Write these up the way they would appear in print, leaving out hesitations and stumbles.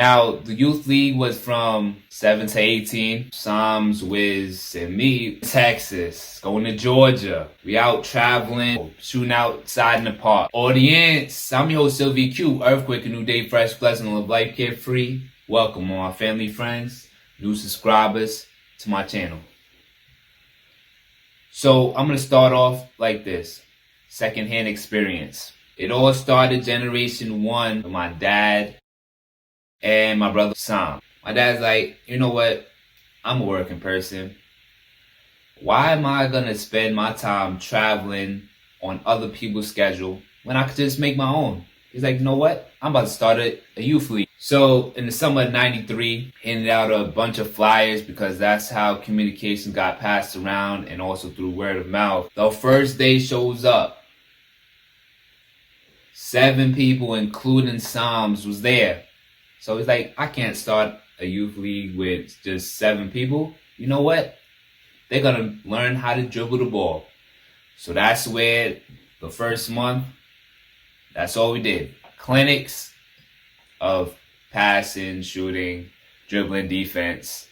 Now, the youth league was from 7 to 18. Psalms, Wiz, and me, Texas, going to Georgia. We out traveling, shooting outside in the park. Audience, I'm your host, Sylvie Q, Earthquake, a new day, fresh, pleasant, live life, carefree. Welcome, all my family, friends, new subscribers to my channel. So, I'm going to start off like this. Secondhand experience. It all started generation one with my dad and my brother Sam. My dad's like, you know what? I'm a working person. Why am I gonna spend my time traveling on other people's schedule when I could just make my own? He's like, you know what? I'm about to start a youth league. So in the summer of '93, handed out a bunch of flyers because that's how communication got passed around and also through word of mouth. The first day shows up. 7 people, including Psalms, was there. So he's like, I can't start a youth league with just 7 people. You know what? They're going to learn how to dribble the ball. So that's where the first month, that's all we did. Clinics of passing, shooting, dribbling, defense.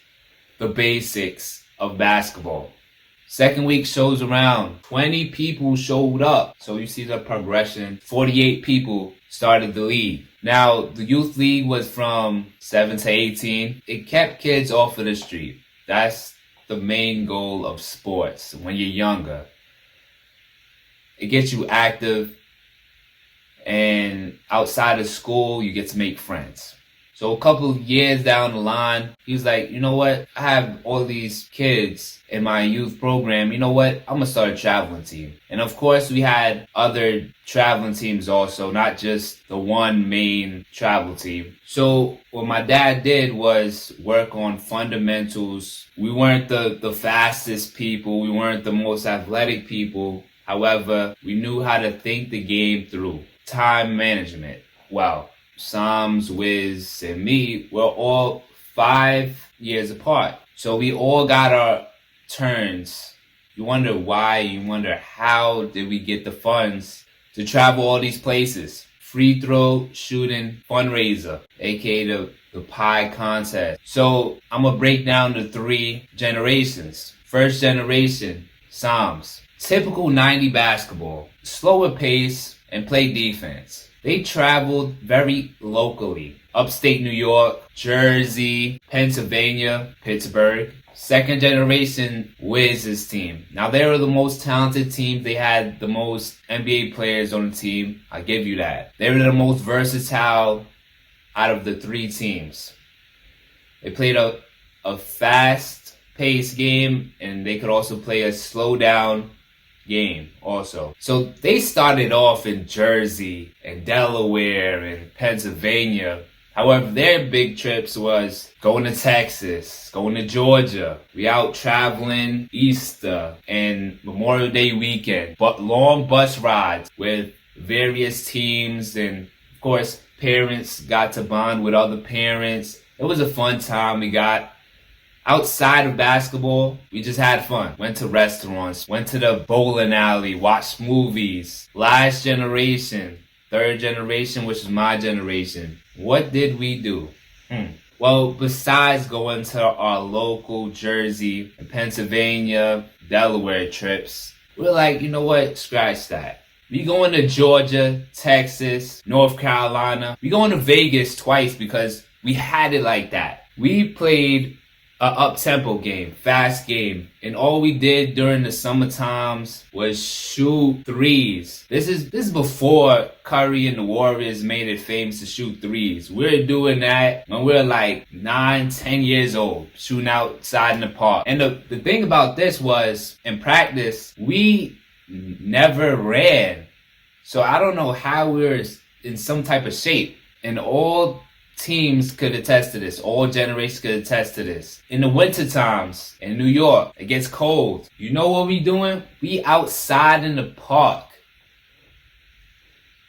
The basics of basketball. Second week shows around. 20 people showed up. So you see the progression. 48 people started the league. Now, the youth league was from 7 to 18. It kept kids off of the street. That's the main goal of sports when you're younger. It gets you active, and outside of school, you get to make friends. So a couple of years down the line, he's like, you know what? I have all these kids in my youth program. You know what? I'm going to start a traveling team. And of course, we had other traveling teams also, not just the one main travel team. So what my dad did was work on fundamentals. We weren't the fastest people. We weren't the most athletic people. However, we knew how to think the game through. Time management. Wow. Psalms, Wiz, and me were all 5 years apart. So we all got our turns. You wonder why, you wonder how did we get the funds to travel all these places. Free throw shooting fundraiser, aka the pie contest. So I'm going to break down the 3 generations. First generation, Psalms. Typical 90 basketball. Slower pace and play defense. They traveled very locally. Upstate New York, Jersey, Pennsylvania, Pittsburgh. Second generation Wiz's team. Now they were the most talented team. They had the most NBA players on the team. I give you that. They were the most versatile out of the 3 teams. They played a fast-paced game, and they could also play a slow-down game also. So they started off in Jersey and Delaware and Pennsylvania. However, their big trips was going to Texas, going to Georgia. We out traveling Easter and Memorial Day weekend. But long bus rides with various teams, and of course, parents got to bond with other parents. It was a fun time. We got outside of basketball, we just had fun. Went to restaurants, went to the bowling alley, watched movies. Last generation, third generation, which is my generation. What did we do? Well, besides going to our local Jersey, Pennsylvania, Delaware trips, we're like, you know what? Scratch that. We going to Georgia, Texas, North Carolina. We going to Vegas twice because we had it like that. We played a up-tempo game, fast game. And all we did during the summer times was shoot threes. This is before Curry and the Warriors made it famous to shoot threes. We're doing that when we're like 9, 10 years old, shooting outside in the park. And the thing about this was, in practice, we never ran. So I don't know how we were in some type of shape. And all teams could attest to this. All generations could attest to this. In the winter times in New York, it gets cold. You know what we doing? We outside in the park.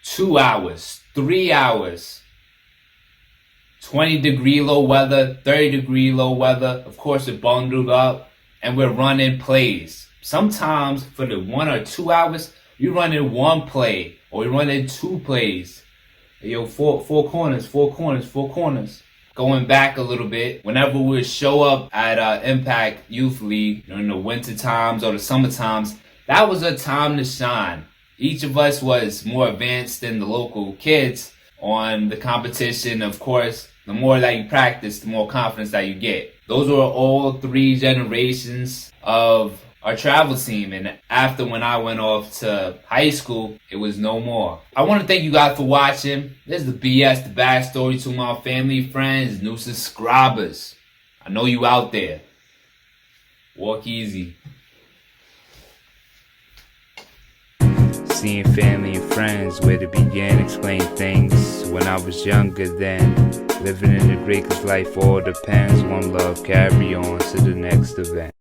2 hours, 3 hours. 20-degree low weather, 30-degree low weather. Of course, it bundled up, and we're running plays. Sometimes for the 1 or 2 hours, we run in 1 play, or we run in 2 plays. Yo, four corners. going back a little bit, whenever we would show up at Impact Youth League during the winter times or the summer times, that was a time to shine. Each of us was more advanced than the local kids on the competition. Of course, the more that you practice, the more confidence that you get. Those were all 3 generations of our travel team, and after when I went off to high school, it was no more. I want to thank you guys for watching. This is the BS, the bad story to my family, friends, new subscribers. I know you out there. Walk easy. Seeing family and friends, where to begin, explain things when I was younger then. Living in the greatest life, all depends. One love, carry on to the next event.